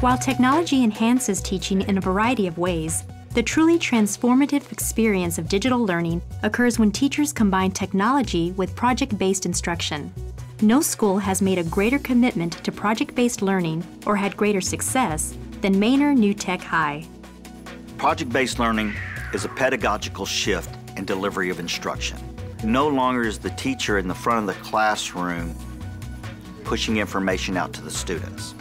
While technology enhances teaching in a variety of ways, the truly transformative experience of digital learning occurs when teachers combine technology with project-based instruction. No school has made a greater commitment to project-based learning or had greater success than Manor New Tech High. Project-based learning is a pedagogical shift in delivery of instruction. No longer is the teacher in the front of the classroom pushing information out to the students.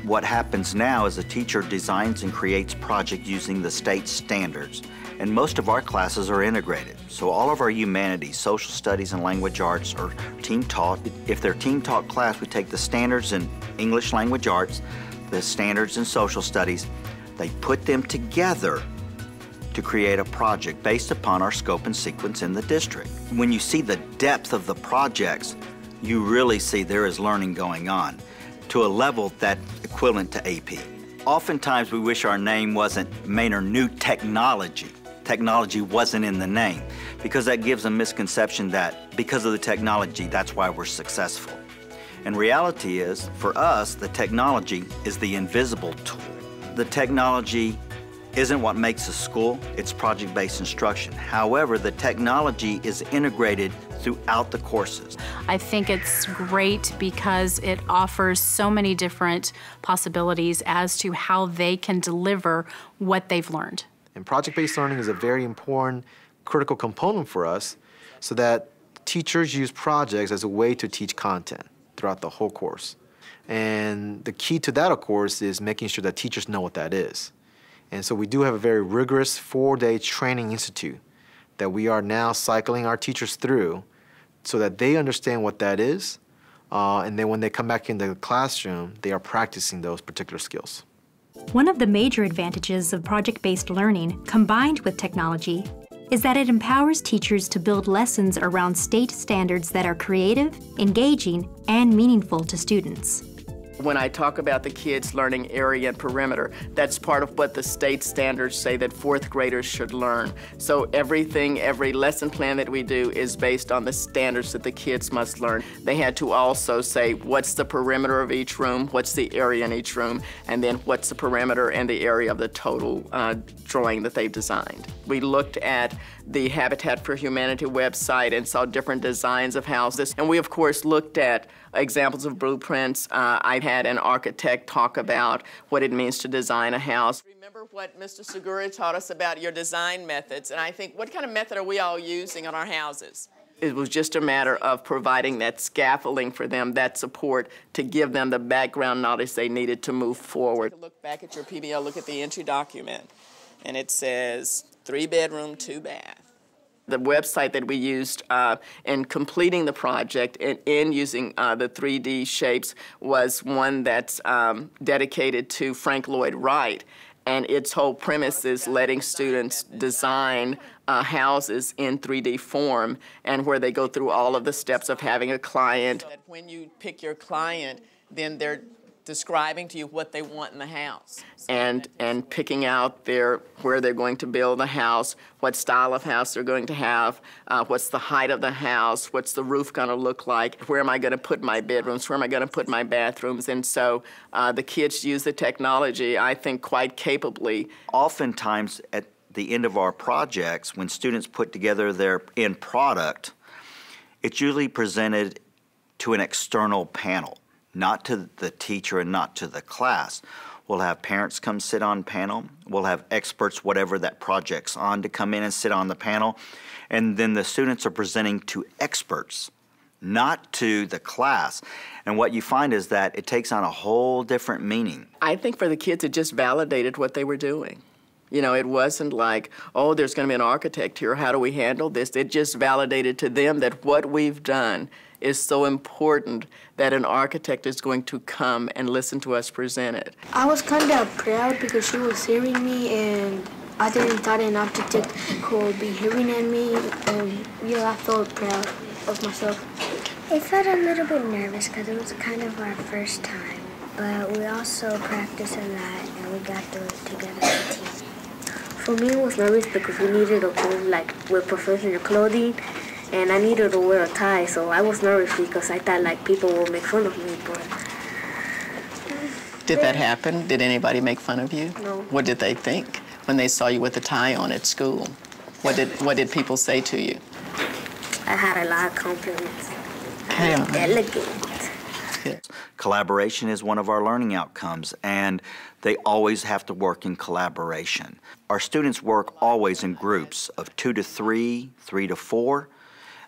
What happens now is the teacher designs and creates projects using the state standards, and most of our classes are integrated. So all of our humanities, social studies, and language arts are team taught. If they're team taught class, we take the standards in English language arts, the standards in social studies, they put them together to create a project based upon our scope and sequence in the district. When you see the depth of the projects, you really see there is learning going on to a level that's equivalent to AP. Oftentimes we wish our name wasn't Manor New Technology. Technology wasn't in the name, because that gives a misconception that because of the technology, that's why we're successful. And reality is, for us, the technology is the invisible tool. The technology isn't what makes a school, it's project-based instruction. However, the technology is integrated throughout the courses. I think it's great because it offers so many different possibilities as to how they can deliver what they've learned. And project-based learning is a very important, critical component for us so that teachers use projects as a way to teach content throughout the whole course. And the key to that, of course, is making sure that teachers know what that is. And so we do have a very rigorous 4-day training institute that we are now cycling our teachers through so that they understand what that is, and then when they come back into the classroom, they are practicing those particular skills. One of the major advantages of project-based learning combined with technology is that it empowers teachers to build lessons around state standards that are creative, engaging, and meaningful to students. When I talk about the kids learning area and perimeter, that's part of what the state standards say that 4th graders should learn. So every lesson plan that we do is based on the standards that the kids must learn. They had to also say what's the perimeter of each room, what's the area in each room, and then what's the perimeter and the area of the total drawing that they've designed. We looked at the Habitat for Humanity website and saw different designs of houses. And we, of course, looked at examples of blueprints. I had an architect talk about what it means to design a house. Remember what Mr. Segura taught us about your design methods, and I think, what kind of method are we all using on our houses? It was just a matter of providing that scaffolding for them, that support, to give them the background knowledge they needed to move forward. Look back at your PBL, look at the entry document, and it says 3-bedroom, 2-bath. The website that we used in completing the project and in using the 3D shapes was one that's dedicated to Frank Lloyd Wright, and its whole premise is letting students design houses in 3D form, and where they go through all of the steps of having a client. When you pick your client, then they're describing to you what they want in the house. And picking out where they're going to build the house, what style of house they're going to have, what's the height of the house, what's the roof going to look like, where am I going to put my bedrooms, where am I going to put my bathrooms. And so the kids use the technology, I think, quite capably. Oftentimes at the end of our projects, when students put together their end product, it's usually presented to an external panel, not to the teacher and not to the class. We'll have parents come sit on panel. We'll have experts, whatever that project's on, to come in and sit on the panel. And then the students are presenting to experts, not to the class. And what you find is that it takes on a whole different meaning. I think for the kids, it just validated what they were doing. You know, it wasn't like, oh, there's going to be an architect here, how do we handle this? It just validated to them that what we've done is so important that an architect is going to come and listen to us present it. I was kind of proud because she was hearing me, and I didn't thought an architect could be hearing at me, and yeah, I felt proud of myself. I felt a little bit nervous because it was kind of our first time, but we also practiced a lot and we got through it together as a team. For me, it was nervous because we needed to go with professional clothing, and I needed to wear a tie, so I was nervous because I thought people would make fun of me, but Did that happen? Did anybody make fun of you? No. What did they think when they saw you with a tie on at school? What did people say to you? I had a lot of compliments. Yeah. Elegant. Yeah. Collaboration is one of our learning outcomes, and they always have to work in collaboration. Our students work always in groups of 2 to 3, 3 to 4,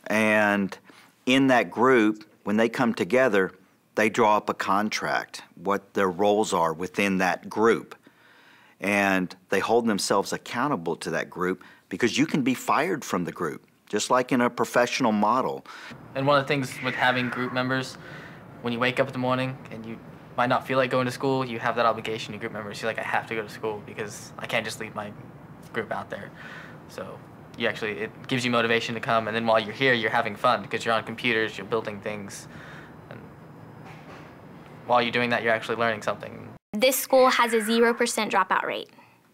and in that group, when they come together, they draw up a contract, what their roles are within that group. And they hold themselves accountable to that group, because you can be fired from the group, just like in a professional model. And one of the things with having group members, when you wake up in the morning and you might not feel like going to school, you have that obligation to group members. You're like, I have to go to school because I can't just leave my group out there. So it gives you motivation to come, and then while you're here, you're having fun because you're on computers, you're building things. And while you're doing that, you're actually learning something. This school has a 0% dropout rate.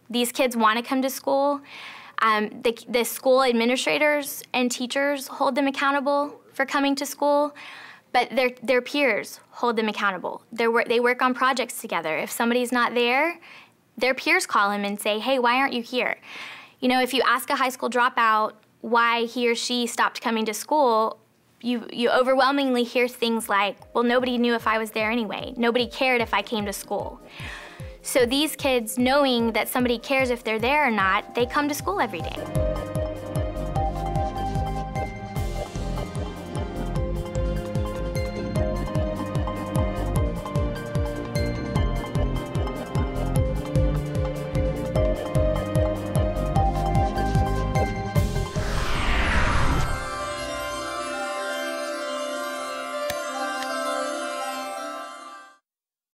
These kids want to come to school. The school administrators and teachers hold them accountable for coming to school, but their peers hold them accountable. They work on projects together. If somebody's not there, their peers call them and say, hey, why aren't you here? You know, if you ask a high school dropout why he or she stopped coming to school, you overwhelmingly hear things like, well, nobody knew if I was there anyway. Nobody cared if I came to school. So these kids, knowing that somebody cares if they're there or not, they come to school every day.